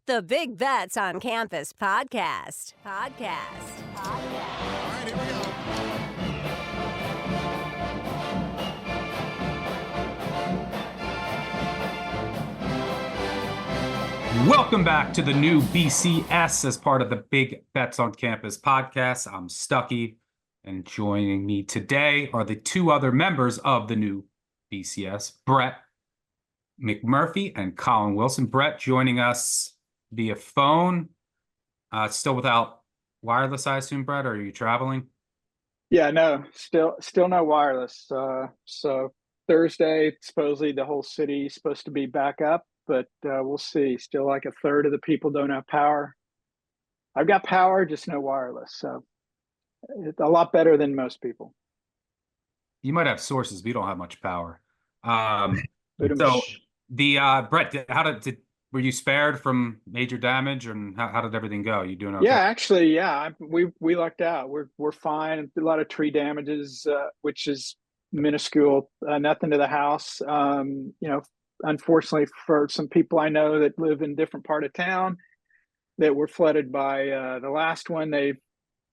The Big Bets on Campus podcast. All right, here we go. Welcome back to the new BCS as part of the Big Bets on Campus podcast. I'm Stuckey, and joining me today are the two other members of the new BCS, Brett McMurphy and Colin Wilson. Brett joining us via phone, still without wireless, I assume, Brett, or are you traveling? Yeah, no, still no wireless. So Thursday, supposedly the whole city is supposed to be back up, but we'll see. Still like a third of the people don't have power. I've got power, just no wireless. So it's a lot better than most people. You might have sources, but you don't have much power. Brett, were you spared from major damage, and how did everything go? You doing okay? Yeah, actually, yeah, we lucked out. We're fine. A lot of tree damages, which is minuscule, nothing to the house. Unfortunately for some people I know that live in different part of town that were flooded by the last one, I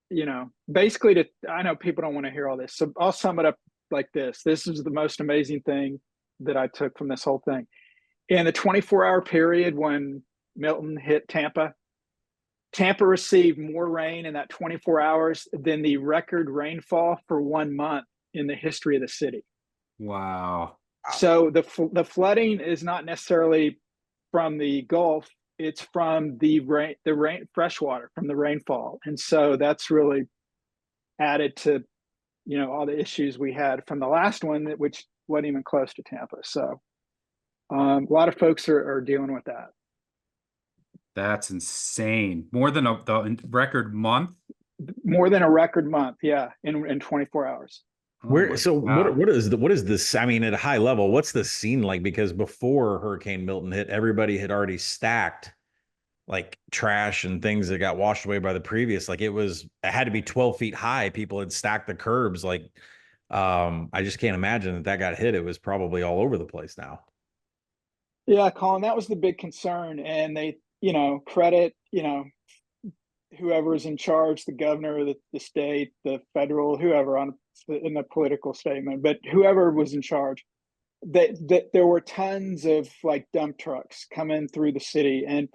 know people don't want to hear all this, so I'll sum it up like this. This is the most amazing thing that I took from this whole thing. In the 24-hour period when Milton hit Tampa received more rain in that 24 hours than the record rainfall for 1 month in the history of the city. Wow. So the flooding is not necessarily from the Gulf, it's from the rain, fresh water from the rainfall. And so that's really added to, all the issues we had from the last one, which wasn't even close to Tampa. So a lot of folks are dealing with that. That's insane. More than the record month? More than a record month, yeah, in 24 hours. What is this? I mean, at a high level, what's the scene like? Because before Hurricane Milton hit, everybody had already stacked like trash and things that got washed away by the previous. Like it had to be 12 feet high. People had stacked the curbs. Like, I just can't imagine that got hit. It was probably all over the place now. Yeah, Colin, that was the big concern. And they, credit, whoever's in charge, the governor, the state, the federal, whoever in the political statement, but whoever was in charge, that there were tons of like dump trucks coming through the city and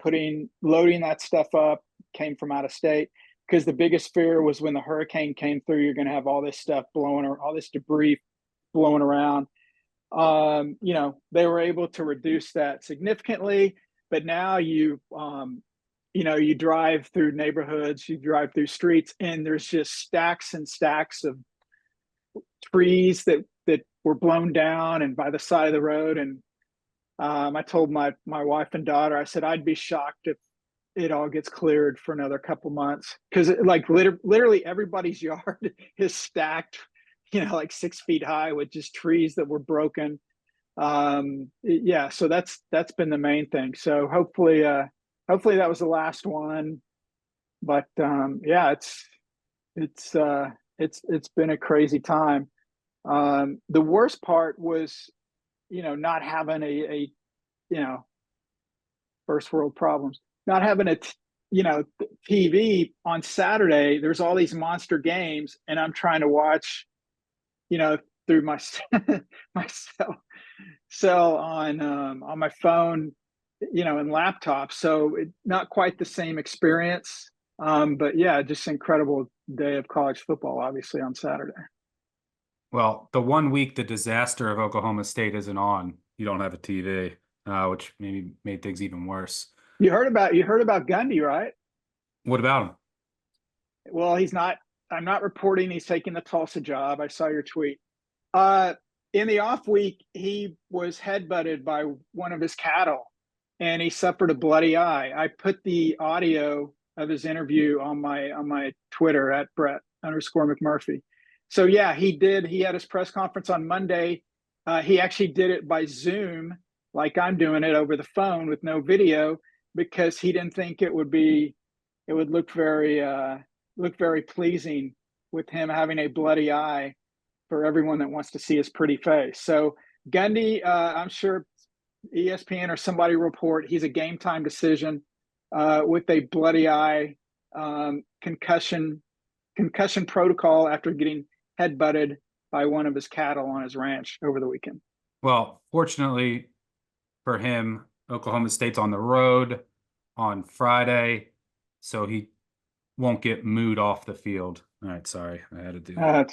loading that stuff up, came from out of state, because the biggest fear was when the hurricane came through, you're going to have all this stuff all this debris blowing around. They were able to reduce that significantly, but now you drive through neighborhoods, you drive through streets, and there's just stacks and stacks of trees that were blown down and by the side of the road. And I told my wife and daughter, I said, I'd be shocked if it all gets cleared for another couple months, because like literally everybody's yard is stacked, like 6 feet high with just trees that were broken. So that's been the main thing. So hopefully that was the last one, but it's been a crazy time. The worst part was, not having a first world problems, not having a TV on Saturday. There's all these monster games, and I'm trying to watch, through my cell on my phone, and laptop. So not quite the same experience. But yeah, just incredible day of college football, obviously, on Saturday. Well, the 1 week the disaster of Oklahoma State isn't on, you don't have a TV, which maybe made things even worse. You heard about Gundy, right? What about him? Well, I'm not reporting he's taking the Tulsa job. I saw your tweet. In the off week, he was headbutted by one of his cattle, and he suffered a bloody eye. I put the audio of his interview on my Twitter at Brett_McMurphy. So yeah, he did. He had his press conference on Monday. He actually did it by Zoom, like I'm doing it over the phone with no video, because he didn't think it would look very pleasing with him having a bloody eye for everyone that wants to see his pretty face. So Gundy, I'm sure ESPN or somebody report he's a game time decision. with a bloody eye, concussion protocol after getting headbutted by one of his cattle on his ranch over the weekend. Well, fortunately for him, Oklahoma State's on the road on Friday, so he won't get mooed off the field. All right, sorry, I had to do that.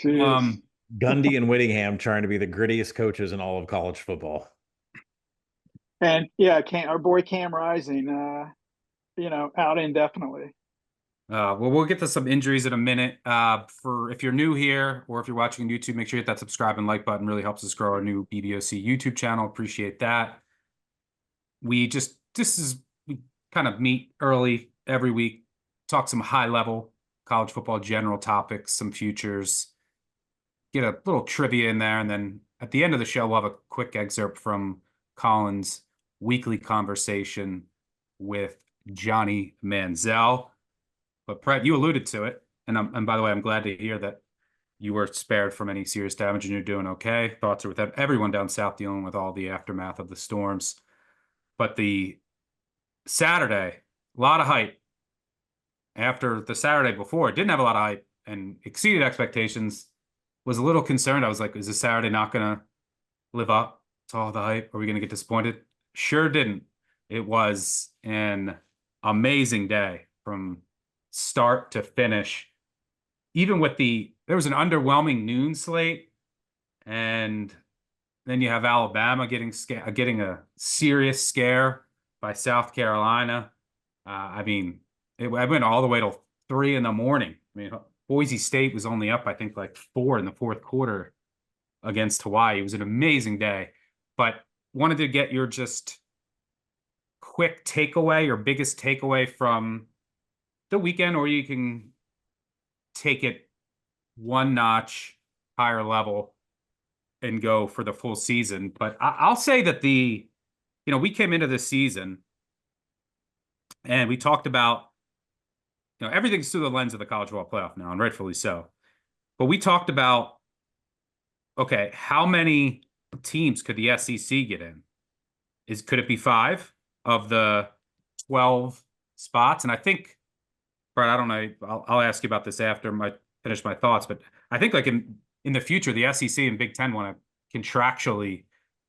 Gundy and Whittingham trying to be the grittiest coaches in all of college football. And yeah, our boy Cam Rising, out indefinitely. Well, we'll get to some injuries in a minute. For if you're new here or if you're watching on YouTube, make sure you hit that subscribe and like button. Really helps us grow our new BBOC YouTube channel. Appreciate that. We kind of meet early every week, talk some high level college football general topics, some futures, get a little trivia in there, and then at the end of the show, we'll have a quick excerpt from Colin's weekly conversation with Johnny Manziel. But Brett, you alluded to it, and by the way, I'm glad to hear that you were spared from any serious damage and you're doing okay. Thoughts are with everyone down south dealing with all the aftermath of the storms. But the Saturday, a lot of hype. After the Saturday before, it didn't have a lot of hype and exceeded expectations. Was a little concerned. I was like, is this Saturday not going to live up to all the hype? Are we going to get disappointed? Sure didn't. It was an amazing day from start to finish. Even with there was an underwhelming noon slate, and then you have Alabama getting a serious scare by South Carolina. I went all the way till 3 a.m. I mean, Boise State was only up, I think, like 4 in the fourth quarter against Hawaii. It was an amazing day, but wanted to get your just quick takeaway or biggest takeaway from the weekend, or you can take it one notch higher level and go for the full season. But I'll say that we came into this season and we talked about, everything's through the lens of the college football playoff now, and rightfully so. But we talked about, okay, how many teams could the SEC get in? Could it be 5 of the 12 spots? And I think, Brett, I don't know, I'll ask you about this after I finish my thoughts, but I think like in the future, the SEC and Big Ten want to contractually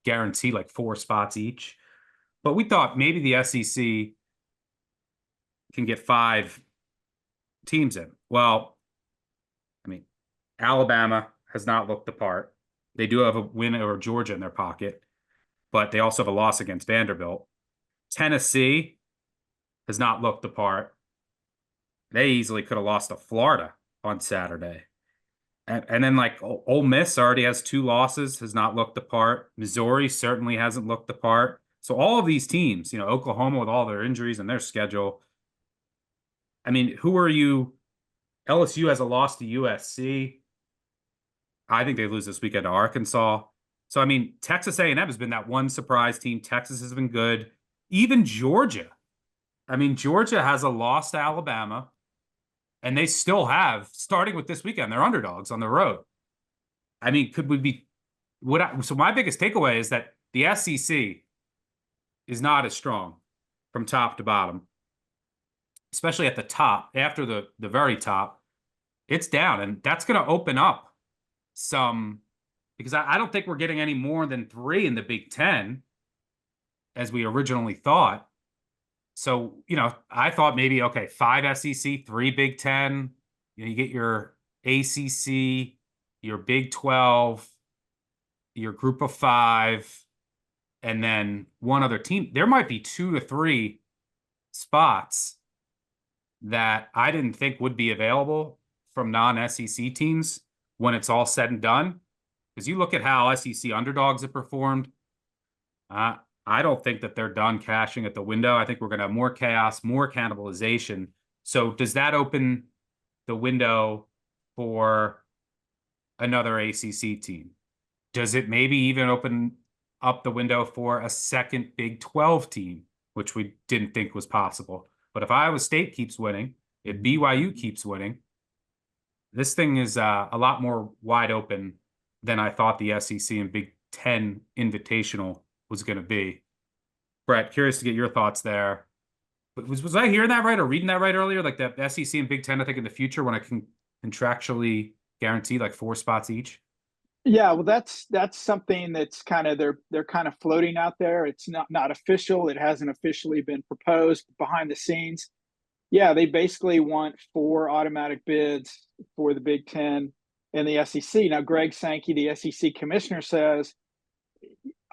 guarantee like 4 spots each. But we thought maybe the SEC can get 5 teams in. Well, I mean, Alabama has not looked the part. They do have a win over Georgia in their pocket, but they also have a loss against Vanderbilt. Tennessee has not looked the part. They easily could have lost to Florida on Saturday. And then like Ole Miss already has 2 losses, has not looked the part. Missouri certainly hasn't looked the part. So all of these teams, Oklahoma with all their injuries and their schedule. I mean, who are you? LSU has a loss to USC. I think they lose this weekend to Arkansas. So, I mean, Texas A&M has been that one surprise team. Texas has been good. Even Georgia. I mean, Georgia has a loss to Alabama, and they still have, starting with this weekend, they're underdogs on the road. I mean, could we be so my biggest takeaway is that the SEC is not as strong from top to bottom, especially at the top. After the very top, it's down, and that's going to open up some, because I don't think we're getting any more than 3 in the Big Ten as we originally thought. So, I thought maybe, okay, 5 SEC, 3 Big Ten, you get your ACC, your Big 12, your group of 5, and then one other team. There might be 2 to 3 spots that I didn't think would be available from non-SEC teams when it's all said and done. Because you look at how SEC underdogs have performed, I don't think that they're done cashing at the window. I think we're going to have more chaos, more cannibalization. So does that open the window for another ACC team? Does it maybe even open up the window for a second Big 12 team, which we didn't think was possible? But if Iowa State keeps winning, if BYU keeps winning, this thing is a lot more wide open than I thought the SEC and Big Ten Invitational was going to be. Brett, curious to get your thoughts there Was I hearing that right or reading that right earlier? Like the SEC and Big Ten, I think in the future when I can contractually guarantee like 4 spots each. Yeah, well, that's something that's kind of they're kind of floating out there. It's not official. It hasn't officially been proposed behind the scenes. Yeah, they basically want 4 automatic bids for the Big Ten and the SEC. Now, Greg Sankey, the SEC commissioner, says,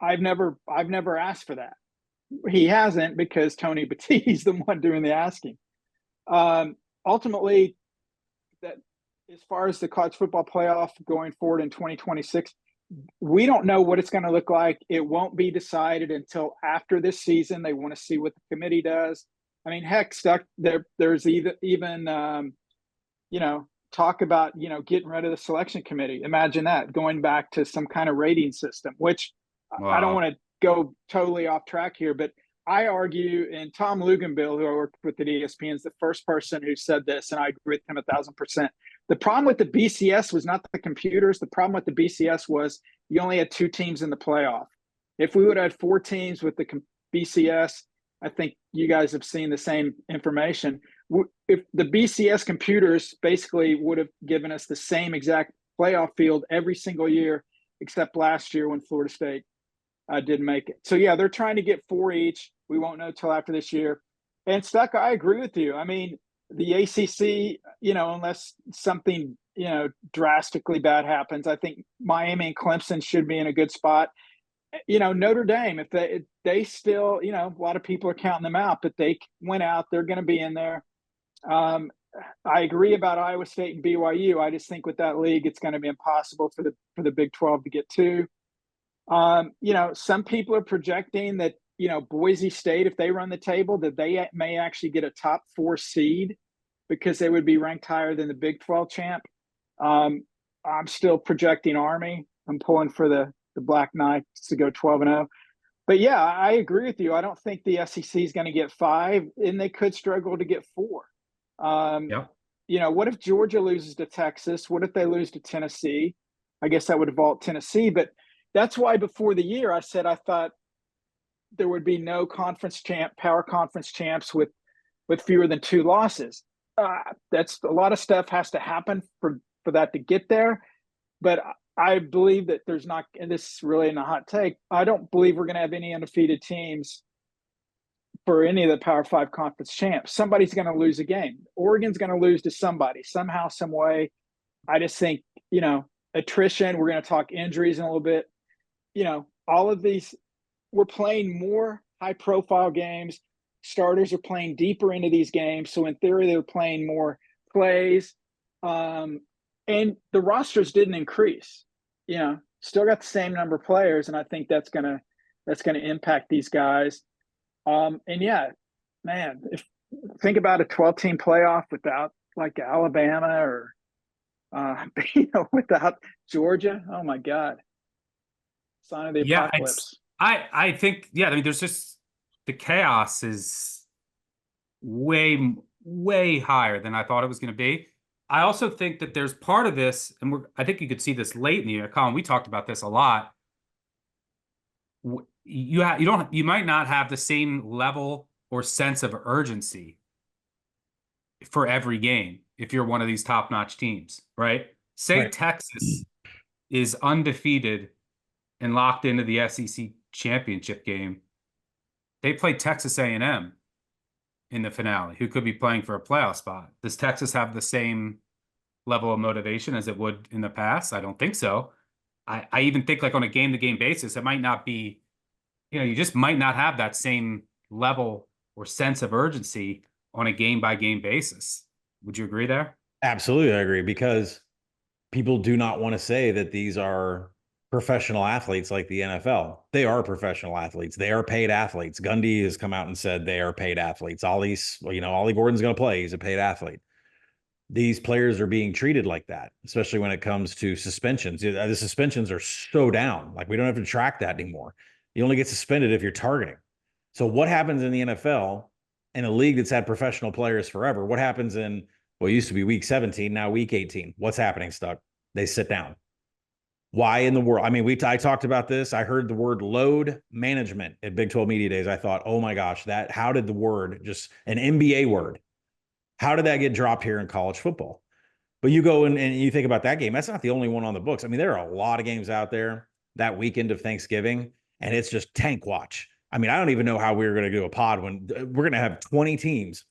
I've never asked for that. He hasn't, because Tony Batti's the one doing the asking. Ultimately, that as far as the college football playoff going forward in 2026, we don't know what it's going to look like. It won't be decided until after this season. They want to see what the committee does. I mean, heck, there's even talk about, getting rid of the selection committee. Imagine that, going back to some kind of rating system, which Wow. I don't want to go totally off track here, but I argue, and Tom Luganbill, who I worked with at ESPN, is the first person who said this, and I agree with him 1,000%. The problem with the BCS was not the computers. The problem with the BCS was you only had 2 teams in the playoff. If we would have had 4 teams with the BCS, I think you guys have seen the same information. If the BCS computers basically would have given us the same exact playoff field every single year, except last year when Florida State didn't make it. So, yeah, they're trying to get 4 each. We won't know till after this year. And Stuck, I agree with you. I mean, the ACC, unless something, drastically bad happens, I think Miami and Clemson should be in a good spot. Notre Dame, if they still, a lot of people are counting them out, but they went out, they're going to be in there. I agree about Iowa State and BYU. I just think with that league, it's going to be impossible for the Big 12 to get to. Some people are projecting that, Boise State, if they run the table, that they may actually get a top 4 seed because they would be ranked higher than the Big 12 champ. I'm still projecting Army. I'm pulling for the Black Knights to go 12-0. But yeah, I agree with you. I don't think the SEC is going to get 5, and they could struggle to get 4. What if Georgia loses to Texas? What if they lose to Tennessee? I guess that would vault Tennessee, but that's why before the year I said I thought there would be no power conference champs with fewer than 2 losses. That's a lot of stuff has to happen for that to get there. But I believe that there's not, and this is really in a hot take, I don't believe we're going to have any undefeated teams for any of the Power 5 conference champs. Somebody's going to lose a game. Oregon's going to lose to somebody somehow, some way. I just think, attrition, we're going to talk injuries in a little bit. All of these, we're playing more high-profile games. Starters are playing deeper into these games. So in theory, they're playing more plays. And the rosters didn't increase. Still got the same number of players, and I think that's gonna impact these guys. And yeah, man, think about a 12-team playoff without like Alabama or without Georgia. Oh my God. Sign of the apocalypse. I think, I mean, there's just the chaos is way, way higher than I thought it was going to be. I also think that there's part of this, and I think you could see this late in the year. Colin, we talked about this a lot. You might not have the same level or sense of urgency for every game if you're one of these top-notch teams, right? Say right. Texas is undefeated and locked into the SEC championship game. They play Texas A&M in the finale, who could be playing for a playoff spot. Does Texas have the same level of motivation as it would in the past? I don't think so. I even think like on a game-to-game basis, it might not be, you just might not have that same level or sense of urgency on a game-by-game basis. Would you agree there? Absolutely, I agree, because people do not want to say that these are professional athletes like the NFL. They are professional athletes. They are paid athletes. Gundy has come out and said they are paid athletes. Ollie Gordon's going to play. He's a paid athlete. These players are being treated like that, especially when it comes to suspensions. The suspensions are so down. Like, we don't have to track that anymore. You only get suspended if you're targeting. So what happens in the NFL, in a league that's had professional players forever? What happens in what used to be week 17, now week 18? What's happening, Stuck? They sit down. Why in the world? I mean, I talked about this. I heard the word load management at Big 12 Media Days. I thought, oh my gosh, how did the word, just an NBA word, how did that get dropped here in college football? But you go and you think about that game. That's not the only one on the books. I mean, there are a lot of games out there that weekend of Thanksgiving, and it's just tank watch. I mean, I don't even know how we're going to do a pod when we're going to have 20 teams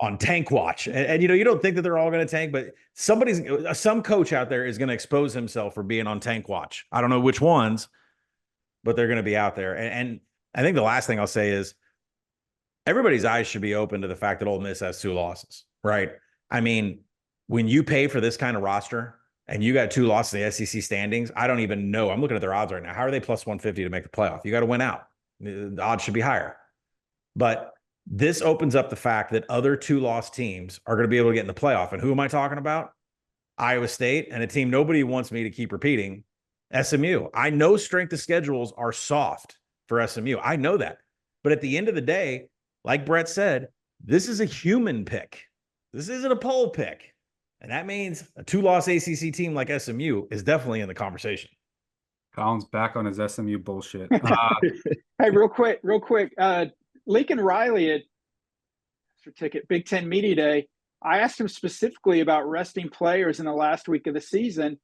on tank watch. And you don't think that they're all going to tank, but some coach out there is going to expose himself for being on tank watch. I don't know which ones, but they're going to be out there. And I think the last thing I'll say is everybody's eyes should be open to the fact that Ole Miss has 2 losses, right? I mean, when you pay for this kind of roster and you got 2 losses in the SEC standings, I don't even know. I'm looking at their odds right now. How are they plus 150 to make the playoff? You got to win out. The odds should be higher. But this opens up the fact that other 2-loss teams are going to be able to get in the playoff. And who am I talking about? Iowa State and a team nobody wants me to keep repeating, SMU. I know strength of schedules are soft for SMU. I know that. But at the end of the day, like Brett said, this is a human pick. This isn't a poll pick. And that means a 2-loss ACC team like SMU is definitely in the conversation. Colin's back on his SMU bullshit. Hey, real quick. Lincoln Riley at ticket Big Ten Media Day, I asked him specifically about resting players in the last week of the season.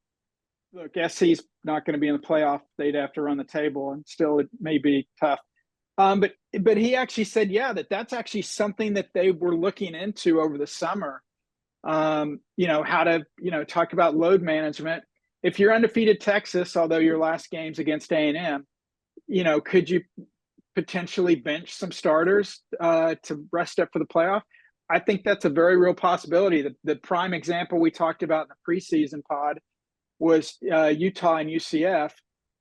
Look, SC's not going to be in the playoff. They'd have to run the table, and still it may be tough. But he actually said, yeah, that's actually something that they were looking into over the summer. How to, talk about load management. If you're undefeated Texas, although your last game's against A&M, could you potentially bench some starters to rest up for the playoff? I think that's a very real possibility. The prime example we talked about in the preseason pod was Utah and UCF.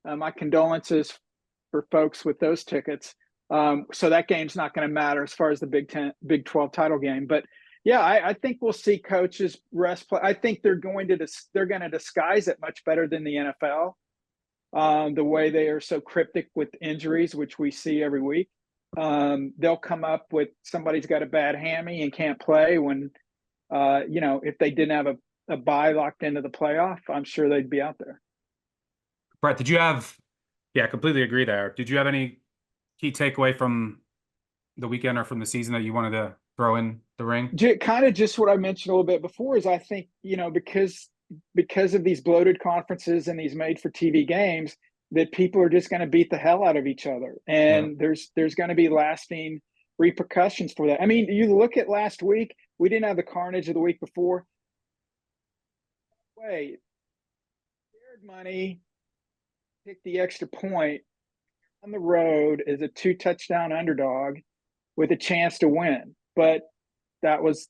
My condolences for folks with those tickets. So that game's not going to matter as far as the Big 12 title game. But yeah, I think we'll see coaches rest play. I think they're going to disguise it much better than the NFL. The way they are so cryptic with injuries, which we see every week. They'll come up with somebody's got a bad hammy and can't play when, if they didn't have a bye locked into the playoff, I'm sure they'd be out there. Brett, completely agree there. Did you have any key takeaway from the weekend or from the season that you wanted to throw in the ring? Kind of just what I mentioned a little bit before is I think, because of these bloated conferences and these made for TV games, that people are just going to beat the hell out of each other. And there's going to be lasting repercussions for that. I mean, you look at last week, we didn't have the carnage of the week before. Wait, shared money, pick the extra point on the road as a 2-touchdown underdog with a chance to win. But that was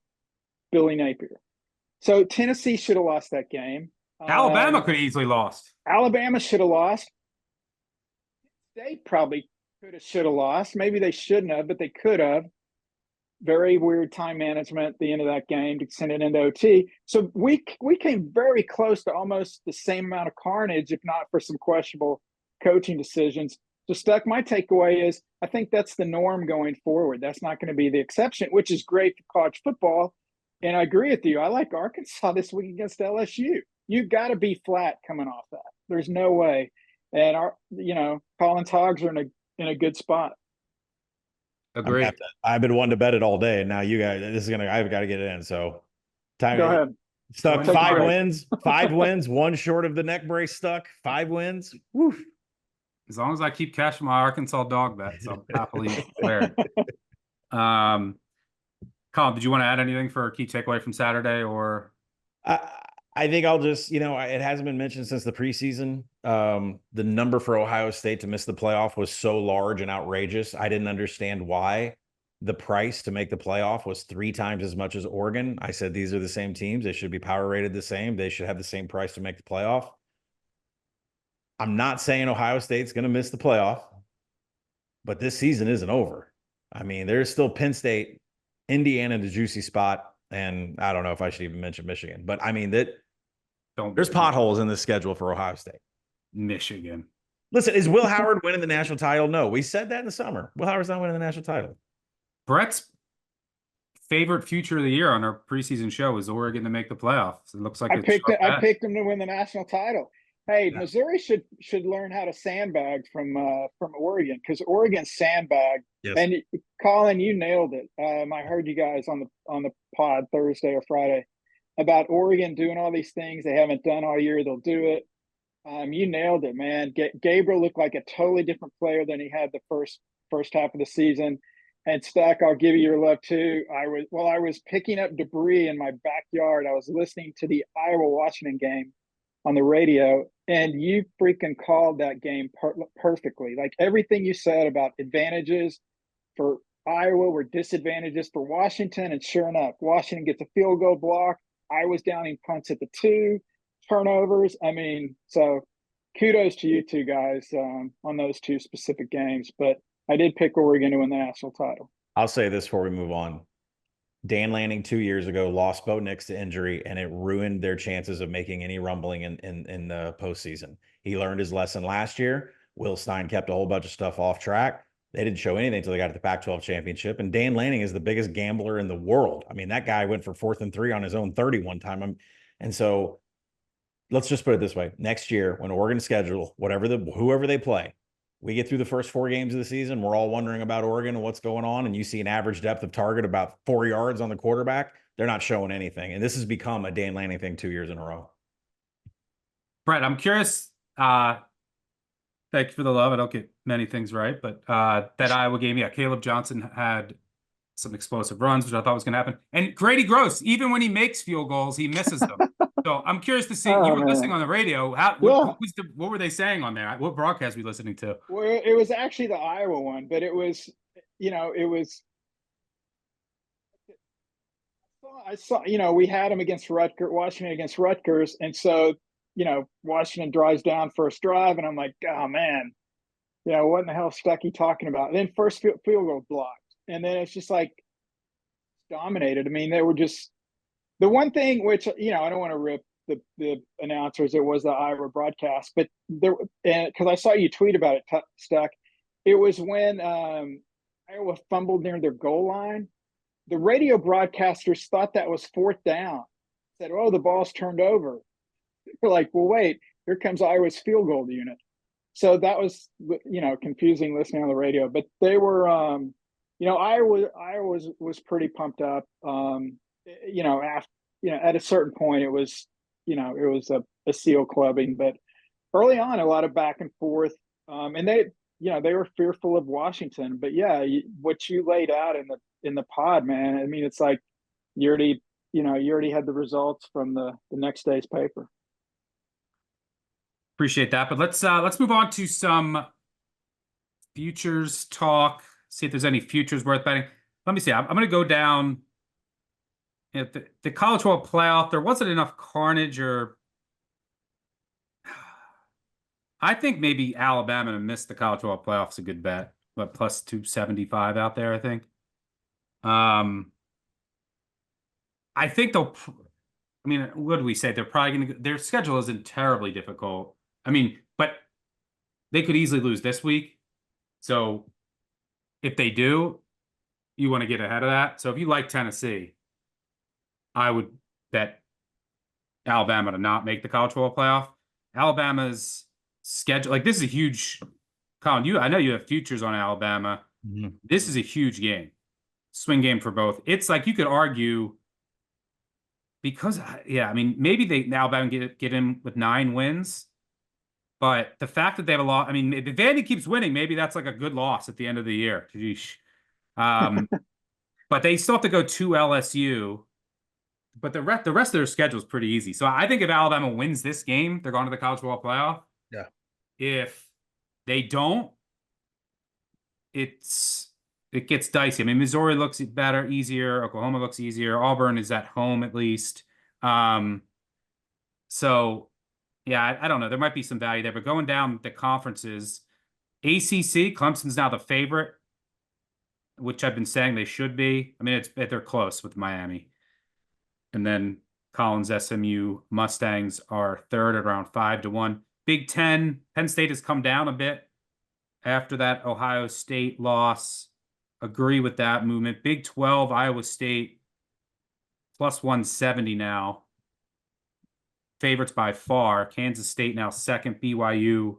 Billy Napier. So Tennessee should have lost that game. Alabama could have easily lost. Alabama should have lost. State probably should have lost. Maybe they shouldn't have, but they could have. Very weird time management at the end of that game to send it into OT. So we came very close to almost the same amount of carnage, if not for some questionable coaching decisions. So, Stuck, my takeaway is I think that's the norm going forward. That's not going to be the exception, which is great for college football. And I agree with you. I like Arkansas this week against LSU. You've got to be flat coming off that. There's no way. And Collins Hogs are in a good spot. Agree. I've been wanting to bet it all day, and now you guys. I've got to get it in. So, time. Go ahead. Stuck 5 wins. 5 wins. 1 short of the neck brace. Stuck 5 wins. Woo. As long as I keep cashing my Arkansas dog bets, I'll happily wear it. Colin, did you want to add anything for a key takeaway from Saturday? Or I think I'll just, it hasn't been mentioned since the preseason. The number for Ohio State to miss the playoff was so large and outrageous. I didn't understand why the price to make the playoff was 3 times as much as Oregon. I said, these are the same teams. They should be power rated the same. They should have the same price to make the playoff. I'm not saying Ohio State's going to miss the playoff, but this season isn't over. I mean, there's still Penn State, Indiana, the juicy spot. And I don't know if I should even mention Michigan, but I mean there's potholes in the schedule for Ohio State. Michigan. Listen, is Will Howard winning the national title? No, we said that in the summer. Will Howard's not winning the national title. Brett's favorite future of the year on our preseason show is Oregon to make the playoffs. It looks like I picked them to win the national title. Hey, Missouri should learn how to sandbag from Oregon, because Oregon sandbag. Yes. And Colin, you nailed it. I heard you guys on the pod Thursday or Friday about Oregon doing all these things they haven't done all year. They'll do it. You nailed it, man. Gabriel looked like a totally different player than he had the first half of the season. And Stack, I'll give you your love too. I was picking up debris in my backyard. I was listening to the Iowa-Washington game on the radio, and you freaking called that game perfectly. Like, everything you said about advantages for Iowa were disadvantages for Washington, and sure enough, Washington gets a field goal block. Iowa's downing punts at the 2, turnovers. I mean, so kudos to you two guys on those 2 specific games. But I did pick Oregon to win the national title. I'll say this before we move on. Dan Lanning 2 years ago lost Bo Nix to injury, and it ruined their chances of making any rumbling in the postseason. He learned his lesson last year. Will Stein kept a whole bunch of stuff off track. They didn't show anything until they got to the Pac-12 championship. And Dan Lanning is the biggest gambler in the world. I mean, that guy went for 4th and 3 on his own 30 one time. And so let's just put it this way. Next year, when Oregon schedule, whoever they play, we get through the first 4 games of the season, we're all wondering about Oregon and what's going on, and you see an average depth of target about 4 yards on the quarterback. They're not showing anything. And this has become a Dan Lanning thing 2 years in a row. Brett, I'm curious. Thank you for the love. I don't get many things right, but that Iowa game, yeah, Caleb Johnson had some explosive runs, which I thought was going to happen. And Grady Gross, even when he makes field goals, he misses them. So I'm curious to see. You were listening on the radio. What were they saying on there? What broadcast were you listening to? Well, it was actually the Iowa one, but it was, I saw, we had him against Washington against Rutgers, and so, Washington drives down first drive, and I'm like, oh man, what in the hell is Stuckey talking about? And then first field goal blocked, and then it's just like dominated. I mean, they were just the one thing which I don't want to rip the announcers. It was the Iowa broadcast, but because I saw you tweet about it, Stuck. It was when Iowa fumbled near their goal line. The radio broadcasters thought that was 4th down. Said, "Oh, the ball's turned over." We're like, "Well, wait, here comes Iowa's field goal unit." So that was, confusing listening on the radio. But they were, Iowa was pretty pumped up. At a certain point, it was, it was a seal clubbing. But early on, a lot of back and forth, and they were fearful of Washington. But yeah, what you laid out in the pod, man. I mean, it's like you already had the results from the next day's paper. Appreciate that. But let's move on to some futures talk. See if there's any futures worth betting. Let me see. I'm going to go down. The college football playoff, there wasn't enough carnage, or I think maybe Alabama to miss the college football playoff is a good bet, but plus 275 out there, I think. I think what do we say? They're probably going to, their schedule isn't terribly difficult. I mean, but they could easily lose this week. So if they do, you want to get ahead of that. So if you like Tennessee, I would bet Alabama to not make the college football playoff. Alabama's schedule, this is a huge, Colin, I know you have futures on Alabama. Mm-hmm. This is a huge game. Swing game for both. It's like you could argue because, maybe Alabama get in with 9 wins, but the fact that they have a lot, if Vandy keeps winning, maybe that's like a good loss at the end of the year. But they still have to go to LSU. But the rest of their schedule is pretty easy. So I think if Alabama wins this game, they're going to the college football playoff. Yeah. If they don't, it gets dicey. Missouri looks better, easier. Oklahoma looks easier. Auburn is at home at least. So, yeah, I don't know. There might be some value there. But going down the conferences, ACC, Clemson's now the favorite, which I've been saying they should be. They're close with Miami. And then Collins, SMU, Mustangs are third at around 5-1. Big Ten, Penn State has come down a bit after that Ohio State loss. Agree with that movement. Big 12, Iowa State, plus 170 now. favorites by far. Kansas State now second, BYU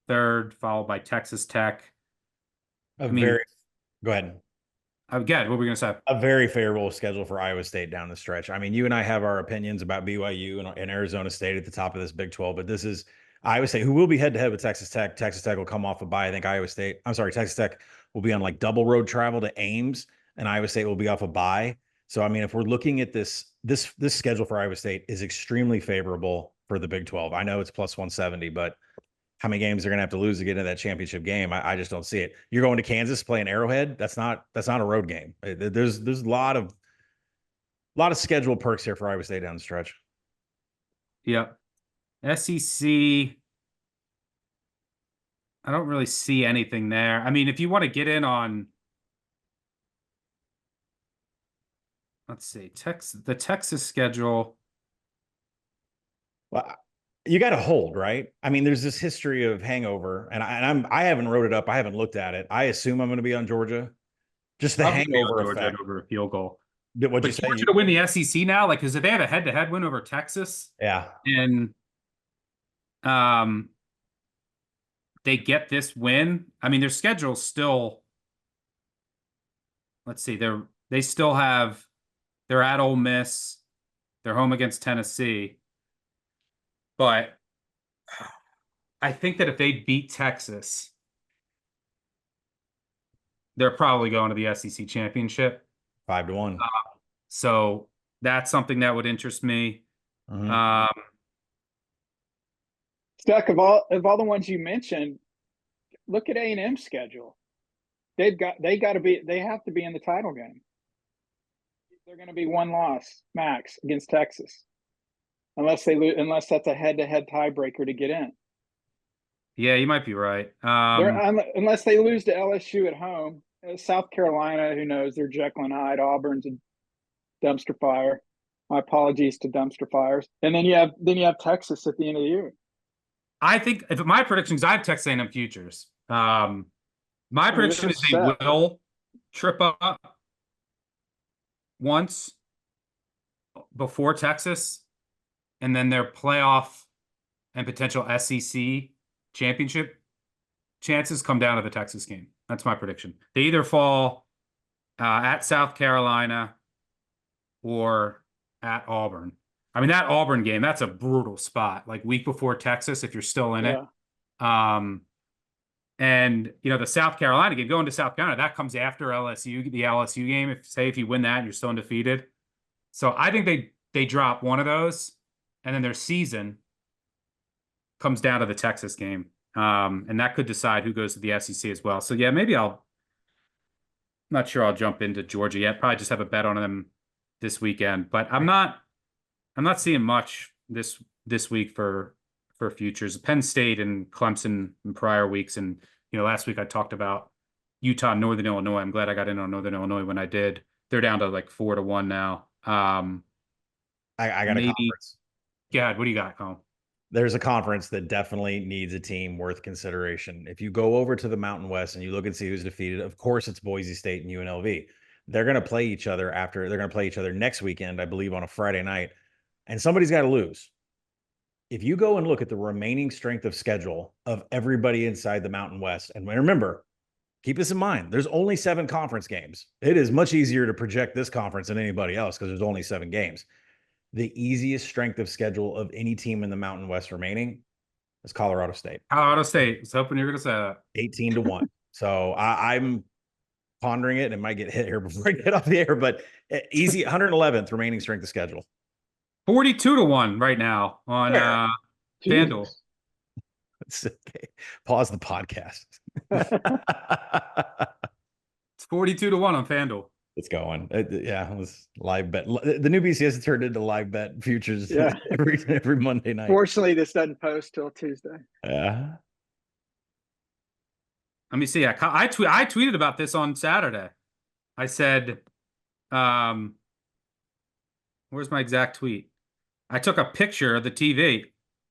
third, followed by Texas Tech. Go ahead. Again, what were we going to say? A very favorable schedule for Iowa State down the stretch. I mean, you and I have our opinions about BYU and Arizona State at the top of this Big 12, but this is Iowa State, who will be head-to-head with Texas Tech. Texas Tech will come off a bye. I think Texas Tech will be on like double road travel to Ames, and Iowa State will be off a bye. So, I mean, if we're looking at this schedule for Iowa State is extremely favorable for the Big 12. I know it's plus 170, but how many games they're going to have to lose to get into that championship game? I just don't see it. You're going to Kansas playing Arrowhead. That's not a road game. There's a lot of schedule perks here for Iowa State down the stretch. Yep. SEC. I don't really see anything there. I mean, if you want to get in on, let's see, the Texas schedule. Well, you got to hold, right? I mean, there's this history of hangover, and I haven't wrote it up. I haven't looked at it. I assume I'm going to be on Georgia. Just the hangover effect over a field goal. What'd you say? Georgia to win the SEC now, like, because they have a head-to-head win over Texas. Yeah, and they get this win. I mean, their schedule's still. Let's see, they're at Ole Miss, they're home against Tennessee. But I think that if they beat Texas, they're probably going to the SEC championship. 5-1. So that's something that would interest me. Mm-hmm. Stuck, of all the ones you mentioned, look at A&M's schedule. They have to be in the title game. They're going to be one loss max against Texas. Unless that's a head-to-head tiebreaker to get in. Yeah, you might be right. Unless they lose to LSU at home, South Carolina, who knows? They're Jekyll and Hyde. Auburn's a dumpster fire. My apologies to dumpster fires. And then you have Texas at the end of the year. I think if my prediction is I have Texas A&M futures. My prediction is they will trip up once before Texas. And then their playoff and potential SEC championship chances come down to the Texas game. That's my prediction. They either fall at South Carolina or at Auburn. I mean, that Auburn game, that's a brutal spot. Like week before Texas, if you're still in it. And, the South Carolina game, going to South Carolina, that comes after LSU, the LSU game. If you win that, you're still undefeated. So I think they drop one of those. And then their season comes down to the Texas game. And that could decide who goes to the SEC as well. So, yeah, maybe not sure I'll jump into Georgia yet. Probably just have a bet on them this weekend. But I'm not seeing much this week for futures. Penn State and Clemson in prior weeks. And, last week I talked about Utah, Northern Illinois. I'm glad I got in on Northern Illinois when I did. They're down to like 4-1 now. I got a conference. Yeah, what do you got, Colin? There's a conference that definitely needs a team worth consideration. If you go over to the Mountain West and you look and see who's defeated, of course it's Boise State and UNLV. They're going to play each other next weekend, I believe, on a Friday night, and somebody's got to lose. If you go and look at the remaining strength of schedule of everybody inside the Mountain West, and remember, keep this in mind, there's only 7 conference games. It is much easier to project this conference than anybody else because there's only 7 games. The easiest strength of schedule of any team in the Mountain West remaining is Colorado State. Colorado State. I was hoping you were going to say that. 18-1. So I'm pondering it and might get hit here before I get off the air, but easy 111th remaining strength of schedule. 42-1 right now on FanDuel. Pause the podcast. It's 42-1 on FanDuel. It's going. It was live bet. The new BCS turned into live bet futures every Monday night. Fortunately, this doesn't post till Tuesday. Yeah. Let me see. I tweeted about this on Saturday. I said, where's my exact tweet? I took a picture of the TV.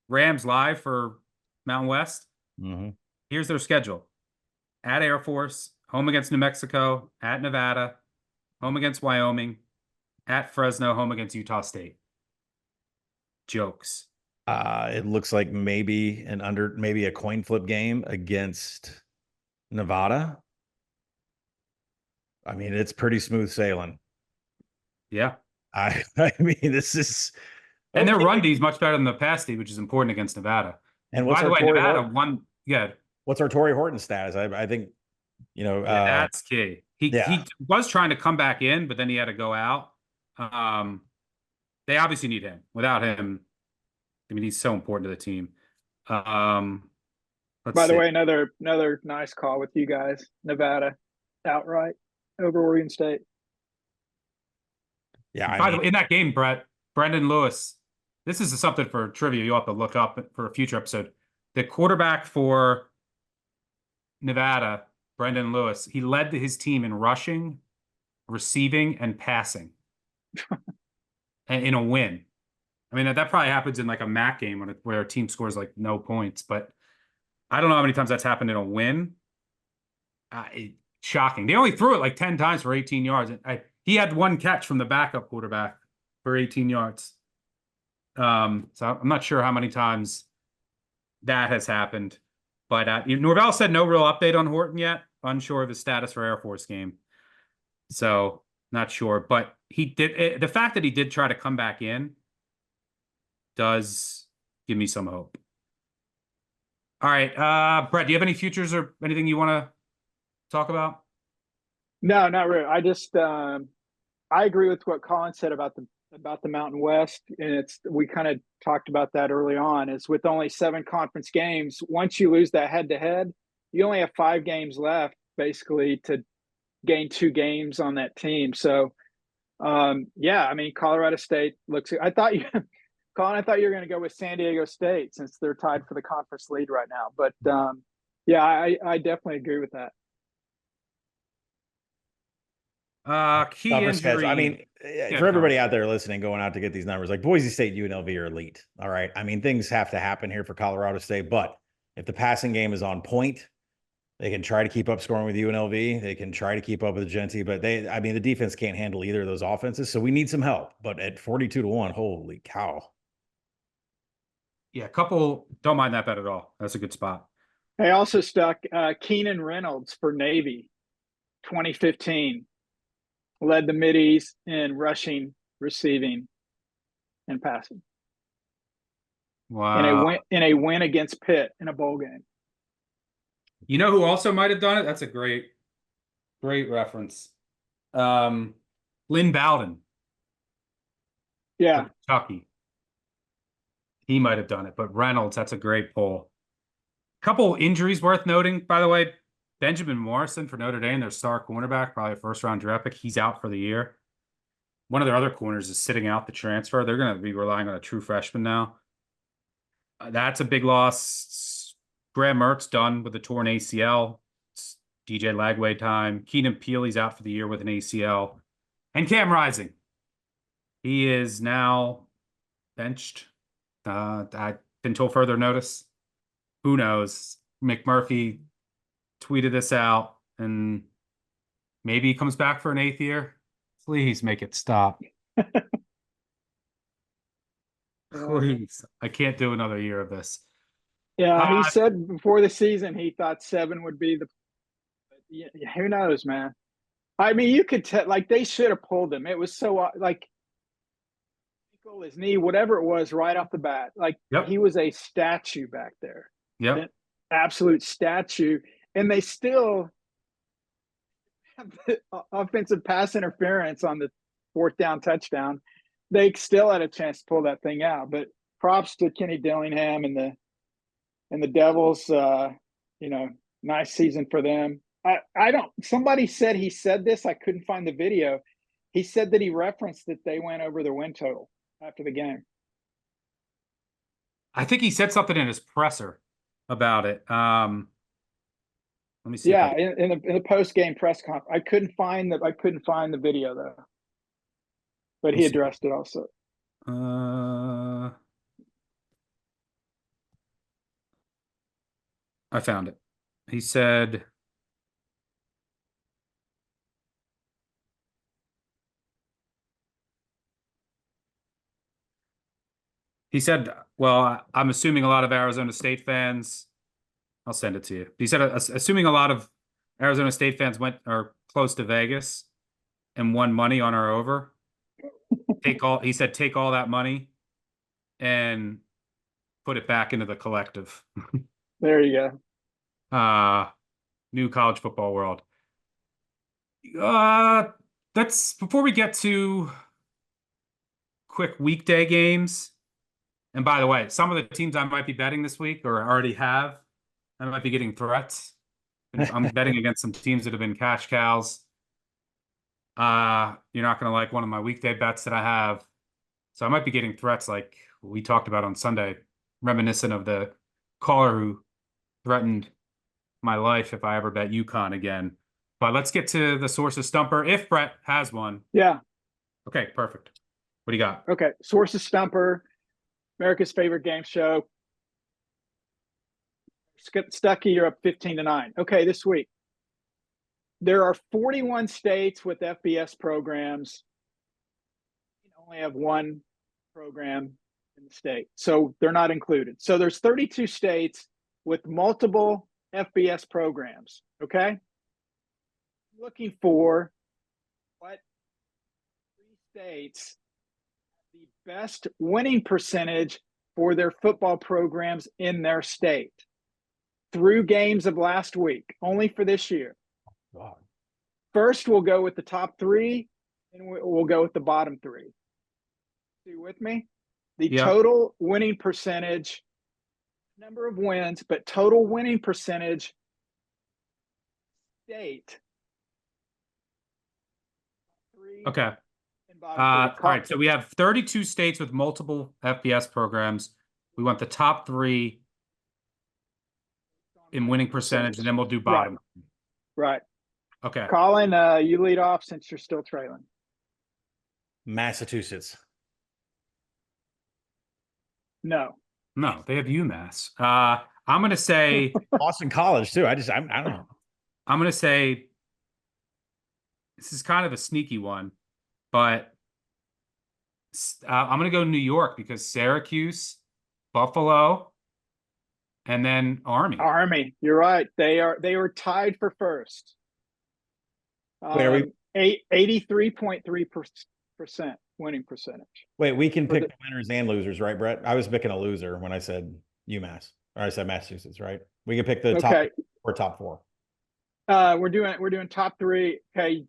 Rams live for Mountain West. Mm-hmm. Here's their schedule. At Air Force, home against New Mexico, at Nevada, home against Wyoming, at Fresno, home against Utah State. Jokes. It looks like maybe a coin flip game against Nevada. I mean, it's pretty smooth sailing. Yeah. I mean, this is and their run D is much better than the pass D, which is important against Nevada. And by the way, Nevada won. Yeah. What's our Torrey Horton status? I think, that's key. He was trying to come back in, but then he had to go out. They obviously need him. Without him, I mean, he's so important to the team. By the way, another nice call with you guys. Nevada outright over Oregon State. Yeah. By the way, in that game, Brett, Brendan Lewis, this is something for trivia you'll have to look up for a future episode. The quarterback for Nevada, Brendan Lewis, he led his team in rushing, receiving, and passing and in a win. I mean, that probably happens in like a MAC game where a team scores like no points, but I don't know how many times that's happened in a win. Shocking. They only threw it like 10 times for 18 yards. He had one catch from the backup quarterback for 18 yards. So I'm not sure how many times that has happened. But Norvell said no real update on Horton yet. Unsure of his status for Air Force game. So not sure. But he did. The fact that he did try to come back in does give me some hope. All right. Brett, do you have any futures or anything you want to talk about? No, not really. I just I agree with what Colin said about the Mountain West, and we kind of talked about that early on. Is with only 7 conference games, once you lose that head-to-head, you only have 5 games left, basically, to gain 2 games on that team. So, yeah, I mean, Colorado State looks. Colin, I thought you were going to go with San Diego State since they're tied for the conference lead right now. But yeah, I definitely agree with that. Key injury. I mean, for everybody out there listening, going out to get these numbers, like Boise State, UNLV are elite. All right. I mean, things have to happen here for Colorado State, but if the passing game is on point, they can try to keep up scoring with UNLV. They can try to keep up with Genty, but the defense can't handle either of those offenses. So we need some help. But at 42-1, holy cow. Yeah, don't mind that bet at all. That's a good spot. I also stuck Keenan Reynolds for Navy, 2015. Led the Mid-East in rushing, receiving, and passing. Wow. In a win against Pitt in a bowl game. You know who also might have done it? That's a great reference. Lynn Bowden. Yeah. Kentucky. He might have done it, but Reynolds, that's a great poll. Couple injuries worth noting, by the way. Benjamin Morrison for Notre Dame, their star cornerback, probably a first-round draft pick. He's out for the year. One of their other corners is sitting out the transfer. They're going to be relying on a true freshman now. That's a big loss. Graham Mertz done with a torn ACL. It's DJ Lagway time. Keenan Peely's out for the year with an ACL. And Cam Rising. He is now benched. I've been told further notice. Who knows? McMurphy tweeted this out, and maybe he comes back for an 8th year. Please make it stop. Please. I can't do another year of this. Yeah, he said before the season he thought 7 would be who knows, man. I mean, you could tell, like, they should have pulled him. It was so, like, his knee, whatever it was, right off the bat. Like, He was a statue back there. Yep. An absolute statue. And they still have the offensive pass interference on the 4th down touchdown. They still had a chance to pull that thing out. But props to Kenny Dillingham and the Devils. Nice season for them. Somebody said he said this. I couldn't find the video. He said that he referenced that they went over the win total after the game. I think he said something in his presser about it. Let me see. Yeah, in the post game press conference, I couldn't find the video though, but he addressed it also. I found it. He said, He said, well, I'm assuming a lot of Arizona State fans, I'll send it to you. He said, assuming a lot of Arizona State fans went or close to Vegas and won money on our over, he said, take all that money and put it back into the collective. There you go. New college football world. That's before we get to quick weekday games. And by the way, some of the teams I might be betting this week or already have, I might be getting threats. I'm betting against some teams that have been cash cows. You're not going to like one of my weekday bets that I have. So I might be getting threats like we talked about on Sunday, reminiscent of the caller who threatened my life if I ever bet UConn again. But let's get to the Sources Stumper if Brett has one. Yeah. Okay, perfect. What do you got? Okay. Sources Stumper, America's favorite game show. Stucky, you're up 15-9. Okay, this week. There are 41 states with FBS programs. You only have one program in the state, so they're not included. So there's 32 states with multiple FBS programs, okay? Looking for what 3 states have the best winning percentage for their football programs in their state through games of last week, only for this year. God. First, we'll go with the top 3, and we'll go with the bottom 3. You with me? The total winning percentage, number of wins, but total winning percentage state. 3 Okay. and bottom 3. All right. So we have 32 states with multiple FBS programs. We want the top 3 in winning percentage, and then we'll do bottom. Right. Okay. Colin, you lead off since you're still trailing. Massachusetts. No, they have UMass. I'm going to say Boston College too. I don't know. I'm going to say this is kind of a sneaky one, but I'm going to go New York because Syracuse, Buffalo, and then Army. Army, you're right. They were tied for first. Where are we? 83.3% winning percentage. Wait, we can pick the winners and losers, right, Brett? I was picking a loser when I said UMass, or I said Massachusetts, right? We can pick the top or top 4. We're doing top 3. Okay.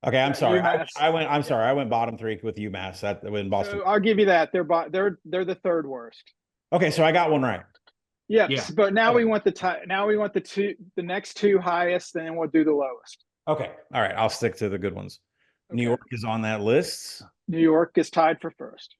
Okay, I'm sorry. I'm sorry. I went bottom 3 with UMass. That when Boston. So I'll give you that. They're the 3rd worst. Okay, so I got one right. Yes, yeah. But now we want the next 2 highest, then we'll do the lowest. Okay. All right. I'll stick to the good ones. Okay. New York is on that list. New York is tied for first.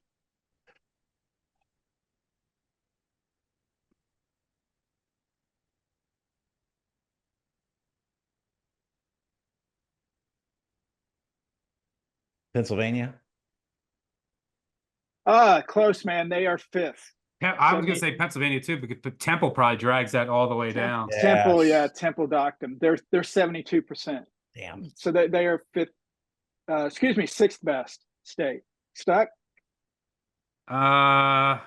Pennsylvania. Close, man. They are 5th. I was going to say Pennsylvania too, because the Temple probably drags that all the way down. Yes. Temple docked them. They're 72%. Damn. So they are 5th. 6th best state. Stuck? I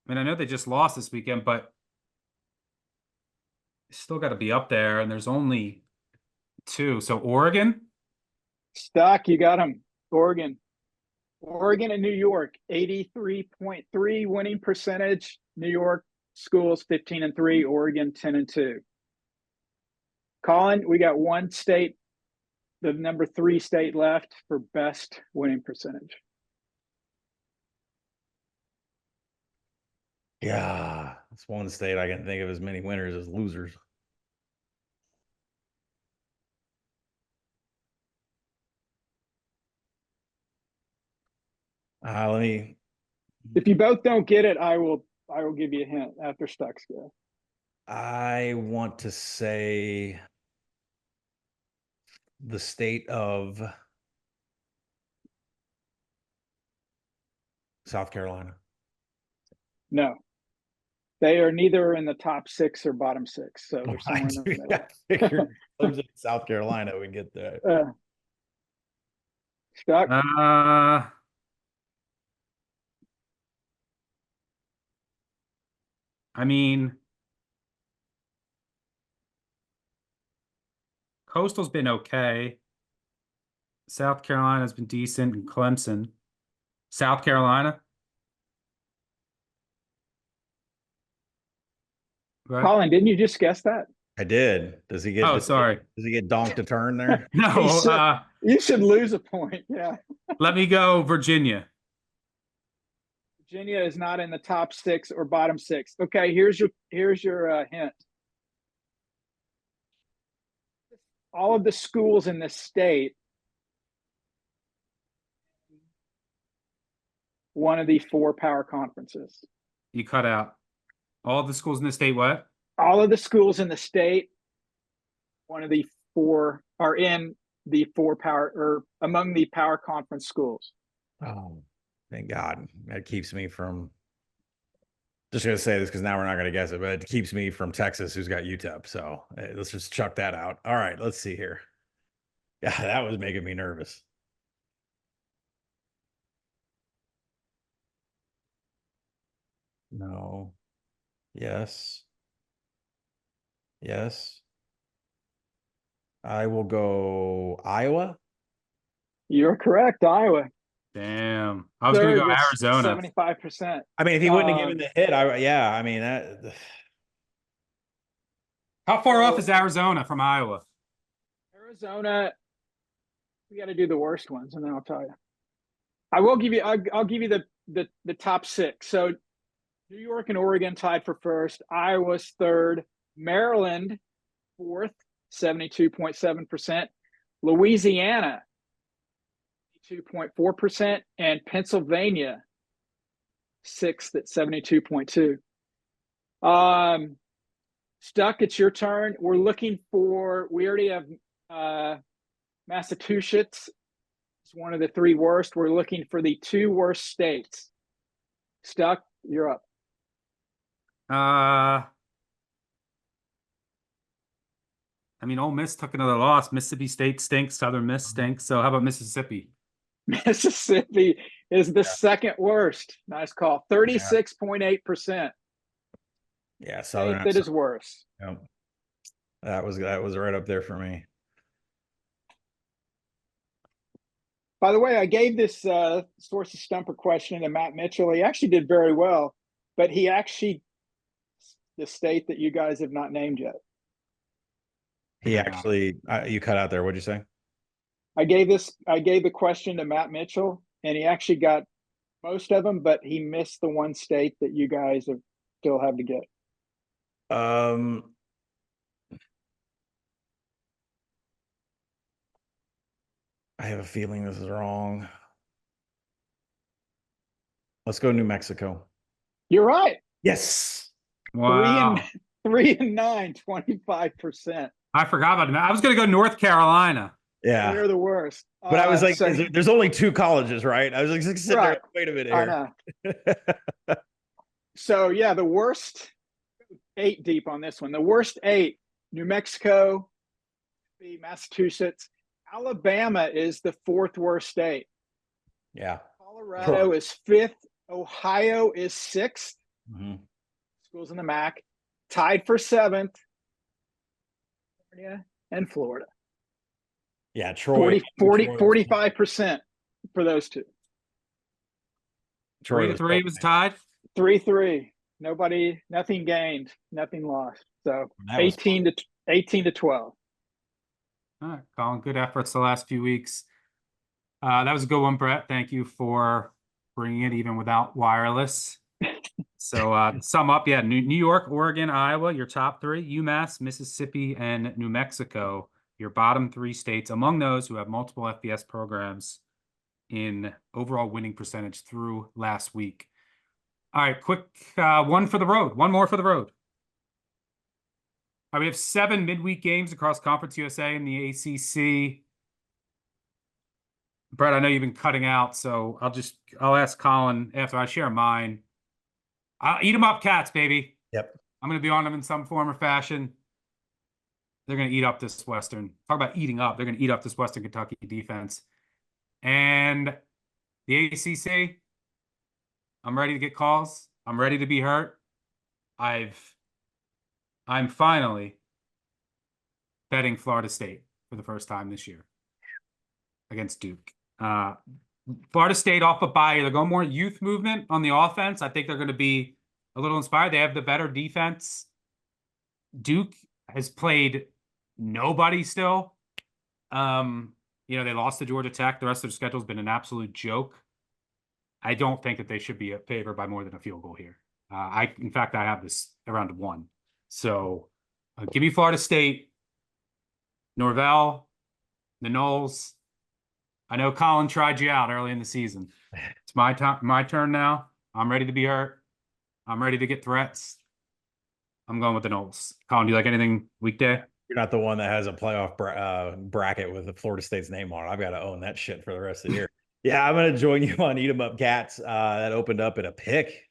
mean, I know they just lost this weekend, but still got to be up there, and there's only 2. So Oregon? Stuck, you got them. Oregon and New York, 83.3 winning percentage. New York schools 15-3, Oregon 10-2. Colin, we got one state, the number 3 state left for best winning percentage. Yeah, it's one state I can think of as many winners as losers. Let me. If you both don't get it, I will give you a hint after Stuck's go. I want to say the state of South Carolina. No, they are neither in the top 6 or bottom 6. So they're somewhere in the middle. I figured South Carolina would get there. Stuck. I mean, Coastal's been okay. South Carolina's been decent, and Clemson. South Carolina. Right? Colin, didn't you just guess that? I did. Does he get? Oh, sorry. Does he get donked a turn there? No. You should lose a point. Yeah. Let me go Virginia. Virginia is not in the top 6 or bottom 6. Okay, here's your hint. All of the schools in this state, one of the 4 power conferences. You cut out. All the schools in the state, what? All of the schools in the state, one of the 4 are in the 4 power or among the power conference schools. Oh, thank God. That keeps me from just going to say this because now we're not going to guess it, but it keeps me from Texas, who's got UTEP. So let's just chuck that out. All right, let's see here. Yeah, that was making me nervous. No. Yes. Yes. I will go Iowa. You're correct, Iowa. Damn. I was going to go Arizona. 75%. I mean, if he wouldn't have given the hit, I mean, that. How far off is Arizona from Iowa? Arizona, we got to do the worst ones, and then I'll tell you. I will give you. I'll give you the top 6. So, New York and Oregon tied for first. Iowa's third. Maryland fourth, 72.7%. Louisiana, 2.4%, and Pennsylvania sixth at 72.2. Stuck, it's your turn. We're looking for. We already have Massachusetts. It's one of the 3 worst. We're looking for the 2 worst states. Stuck, you're up. I mean, Ole Miss took another loss. Mississippi State stinks. Southern Miss stinks. So how about Mississippi? Mississippi is the second worst. Nice call. 36.8%. Yeah, Southern. That is worse. Yep. That was right up there for me. By the way, I gave this source of stumper question to Matt Mitchell. He actually did very well, but he actually the state that you guys have not named yet. He actually, you cut out there. What'd you say? I gave the question to Matt Mitchell, and he actually got most of them, but he missed the one state that you guys still have to get. I have a feeling this is wrong. Let's go New Mexico. You're right. Yes. Wow. 3 and 9, 25%. I forgot about that. I was going to go North Carolina. Yeah. They're the worst. But I was like, there's only 2 colleges, right? I was like, sit there, wait a minute here. I know. So, yeah, the worst 8 deep on this one. The worst 8, New Mexico, Massachusetts. Alabama is the 4th worst state. Yeah. Colorado is 5th. Ohio is 6th. Mm-hmm. Schools in the MAC. Tied for 7th. California and Florida. Yeah, Troy. 45% for those 2. 3-3 was tied. 3-3. Nothing gained, nothing lost. So 18 to 12. All right, Colin, good efforts the last few weeks. That was a good one, Brett. Thank you for bringing it even without wireless. So sum up, yeah, New York, Oregon, Iowa, your top 3, UMass, Mississippi, and New Mexico, your bottom 3 states, among those who have multiple FBS programs in overall winning percentage through last week. All right, quick one for the road. One more for the road. All right, we have 7 midweek games across Conference USA and the ACC. Brett, I know you've been cutting out, so I'll ask Colin after I share mine. I'll eat them up, Cats, baby. Yep. I'm going to be on them in some form or fashion. They're going to eat up this Western. Talk about eating up. They're going to eat up this Western Kentucky defense. And the ACC, I'm ready to get calls. I'm ready to be hurt. I'm finally betting Florida State for the first time this year against Duke. Florida State off a bye. They're going more youth movement on the offense. I think they're going to be a little inspired. They have the better defense. Duke has played nobody still. They lost to Georgia Tech. The rest of their schedule has been an absolute joke. I don't think that they should be favored by more than a field goal here. In fact, I have this around 1. So give me Florida State, Norvell, the Noles. I know Colin tried you out early in the season. It's my turn now. I'm ready to be hurt. I'm ready to get threats. I'm going with the Noles. Colin, do you like anything weekday? You're not the one that has a playoff bracket with the Florida State's name on it. I've got to own that shit for the rest of the year. Yeah, I'm going to join you on Eat 'em Up Cats. That opened up at a pick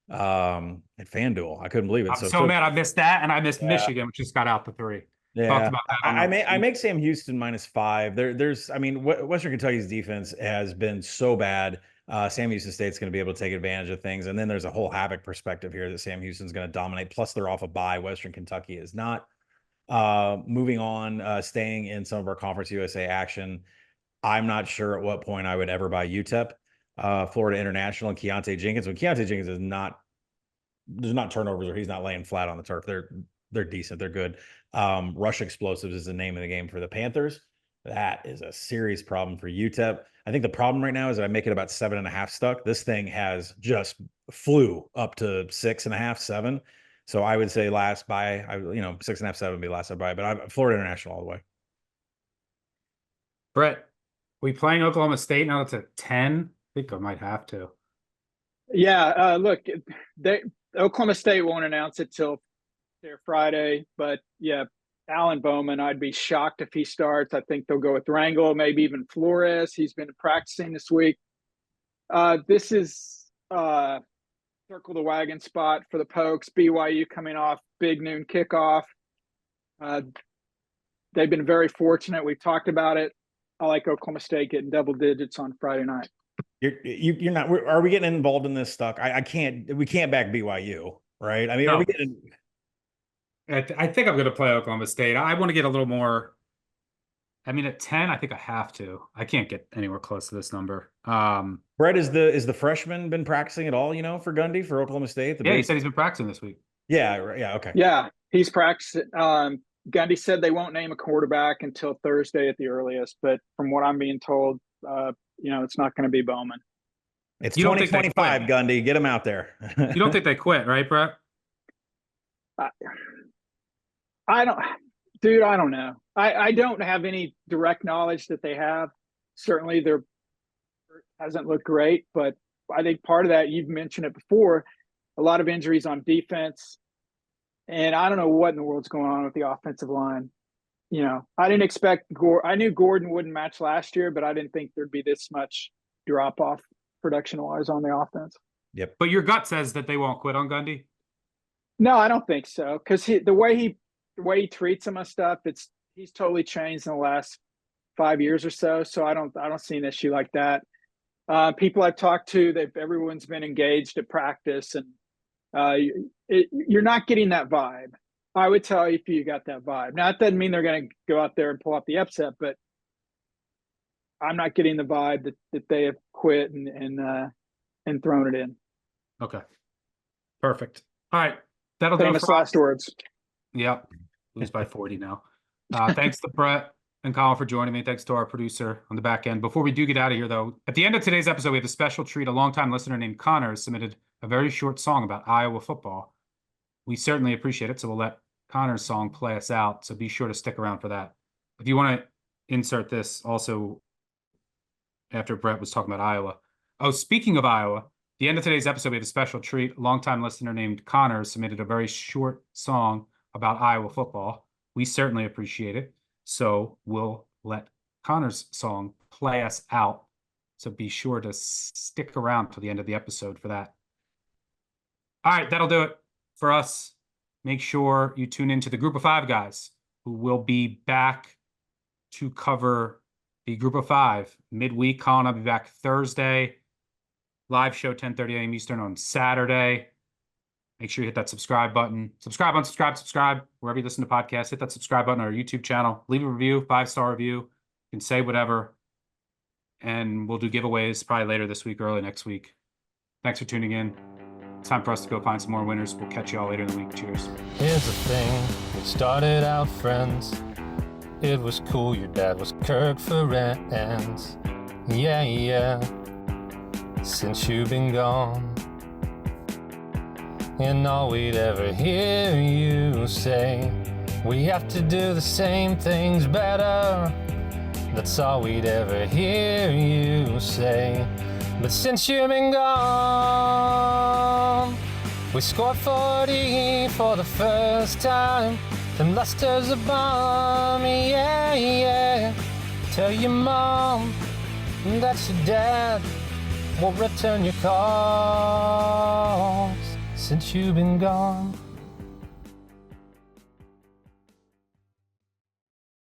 at FanDuel. I couldn't believe it. I'm so mad I missed that, and I missed Michigan, which just got out to 3. Yeah, talked about that. I make Sam Houston -5. Western Kentucky's defense has been so bad. Sam Houston State's going to be able to take advantage of things, and then there's a whole havoc perspective here that Sam Houston's going to dominate. Plus, they're off a bye. Western Kentucky is not. Moving on, staying in some of our Conference USA action. I'm not sure at what point I would ever buy UTEP, Florida International, and Keontae Jenkins. When Keontae Jenkins is not, there's not turnovers or he's not laying flat on the turf. They're decent. They're good. Rush explosives is the name of the game for the Panthers. That is a serious problem for UTEP. I think the problem right now is that I make it about 7.5 stuck. This thing has just flew up to 6.5, 7. So I would say last buy, 6.5, 7 would be last I buy, but I'm Florida International all the way. Brett, we playing Oklahoma State now? It's at 10. I think I might have to. Yeah, look, Oklahoma State won't announce it till their Friday, but yeah, Alan Bowman, I'd be shocked if he starts. I think they'll go with Rangel, maybe even Flores. He's been practicing this week. This is circle the wagon spot for the Pokes. BYU coming off big noon kickoff. They've been very fortunate. We've talked about it. I like Oklahoma State getting double digits on Friday night. You're not. Are we getting involved in this stuff? We can't back BYU, right? I mean, no. Are we getting? I think I'm going to play Oklahoma State. I want to get a little more. I mean, at 10, I think I have to. I can't get anywhere close to this number. Brett, is the freshman been practicing at all? For Gundy for Oklahoma State? He said he's been practicing this week. Yeah. Okay. Yeah, he's practicing. Gundy said they won't name a quarterback until Thursday at the earliest, but from what I'm being told, it's not going to be Bowman. It's 2025, Gundy. Get him out there. You don't think they quit, right, Brett? I don't know. I don't have any direct knowledge that they have. Certainly their hasn't looked great, but I think part of that, you've mentioned it before, a lot of injuries on defense. And I don't know what in the world's going on with the offensive line. I didn't expect I knew Gordon wouldn't match last year, but I didn't think there'd be this much drop off production wise on the offense. Yep. But your gut says that they won't quit on Gundy? No, I don't think so. Because the way he treats them and stuff, he's totally changed in the last 5 years or so. So I don't see an issue like that. People I've talked to, everyone's been engaged at practice, and you're not getting that vibe. I would tell you if you got that vibe. Now, that doesn't mean they're going to go out there and pull off the upset, but I'm not getting the vibe that they have quit and thrown it in. Okay. Perfect. All right. That'll do it Famous for last words. Yep. Lose by 40 now. Thanks to Brett and Colin for joining me. Thanks to our producer on the back end. Before we do get out of here, though, at the end of today's episode, we have a special treat. A longtime listener named Connor has submitted a very short song about Iowa football. We certainly appreciate it, so we'll let Connor's song play us out. So be sure to stick around for that. If you want to insert this also after Brett was talking about Iowa. Oh, speaking of Iowa, at the end of today's episode, we have a special treat. A longtime listener named Connor submitted a very short song about Iowa football. We certainly appreciate it. So we'll let Connor's song play us out. So be sure to stick around to the end of the episode for that. All right, that'll do it for us. Make sure you tune into the Group of Five guys who will be back to cover the B Group of 5, midweek. Colin, I'll be back Thursday. Live show 10:30 a.m. Eastern on Saturday. Make sure you hit that subscribe button. Subscribe, unsubscribe, wherever you listen to podcasts. Hit that subscribe button on our YouTube channel. Leave a review, 5-star review. You can say whatever. And we'll do giveaways probably later this week, early next week. Thanks for tuning in. It's time for us to go find some more winners. We'll catch you all later in the week. Cheers. Here's the thing, we started out friends. It was cool, your dad was Kirk Ferentz. Yeah, since you've been gone. And all we'd ever hear you say, we have to do the same things better. That's all we'd ever hear you say. But since you've been gone, we scored 40 for the first time. Them Leicester's a bomb, yeah. Tell your mom that your dad won't return your calls since you've been gone.